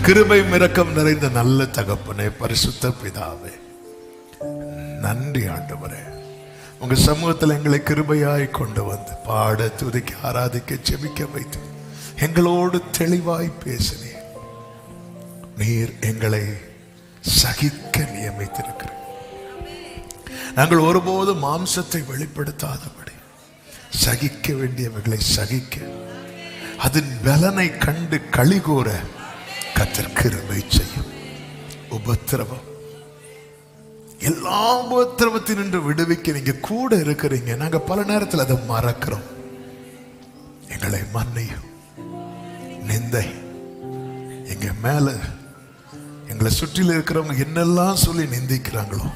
கிருபை இரக்கம் நிறைந்த நல்ல தகப்பனே, பரிசுத்த பிதாவே, நன்றி ஆண்டவரே. உங்க சமூகத்தில் எங்களை கிருபையாய் கொண்டு வந்து பாட, துதிக்க, ஆராதிக்க, செபிக்க வைத்து எங்களோடு தெளிவாய் பேசினீர். நீர் எங்களை சகிக்க நியமித்திருக்கிறீர். நாங்கள் ஒருபோது மாம்சத்தை வெளிப்படுத்தாதபடி சகிக்க வேண்டியவர்களை சகிக்க, அதன் பலனை கண்டு களிகூற கர்த்தர் கிருபை செய்யும். உபத்திரவம், எல்லா உபத்திரவத்தினின்று விடுவிக்க நீங்க கூட இருக்கிறீங்க. நாங்க பல நேரத்தில் அதை மறக்கிறோம். எங்களை மன்னியும். நிந்தை, எங்க மேல எங்களை சுற்றில இருக்கிறவங்க என்னெல்லாம் சொல்லி நிந்திக்கிறாங்களோ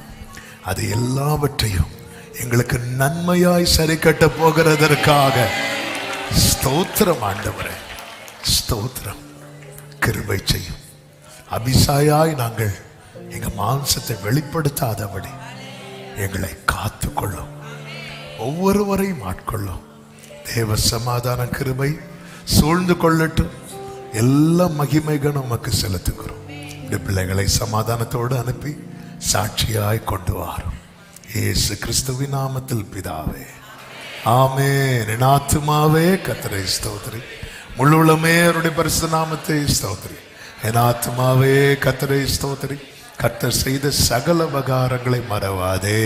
அது எல்லாவற்றையும் எங்களுக்கு நன்மையாய் சரி கட்ட போகிறதற்காக ஸ்தோத்திரம் ஆண்டவரே, ஸ்தோத்திரம். கிருபை செய்யும். அபிசாயாய் நாங்கள் எங்க மாம்சத்தை வெளிப்படுத்தாதபடி எங்களை காத்து கொள்ளும். ஒவ்வொருவரையும் ஆட்கொள்ளும். தேவ சமாதான கிருபை சூழ்ந்து கொள்ளட்டும். எல்லா மகிமைகளும் நமக்கு செலுத்துகிறோம். இந்த பிள்ளைகளை சமாதானத்தோடு அனுப்பி சாட்சியாய் கொண்டு வாரும். இயேசு கிறிஸ்துவின் நாமத்தில் பிதாவே, ஆமென். என் ஆத்துமாவே கர்த்தரை ஸ்தோத்திரி, முழுவலுமே அவருடைய பரிசுத்த நாமத்தை ஸ்தோத்திரி. என் ஆத்துமாவே கர்த்தரை ஸ்தோத்திரி, கர்த்தர் செய்த சகல உபகாரங்களை மறவாதே.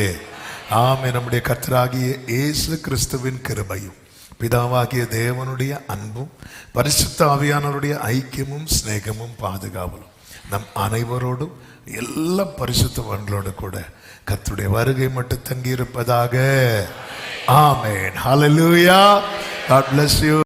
ஆமென். நம்முடைய கர்த்தராகிய இயேசு கிறிஸ்துவின் கிருபையும், பிதாவாகிய தேவனுடைய அன்பும், பரிசுத்த ஆவியானவருடைய ஐக்கியமும் சிநேகமும் பாதுகாவலும் நம் அனைவரோடும் எல்லா பரிசுத்தவான்களோடு கூட கர்த்தருடைய வருகை மட்டும் தங்கி இருப்பதாக. ஆமென். ஹல்லேலூயா. God bless you.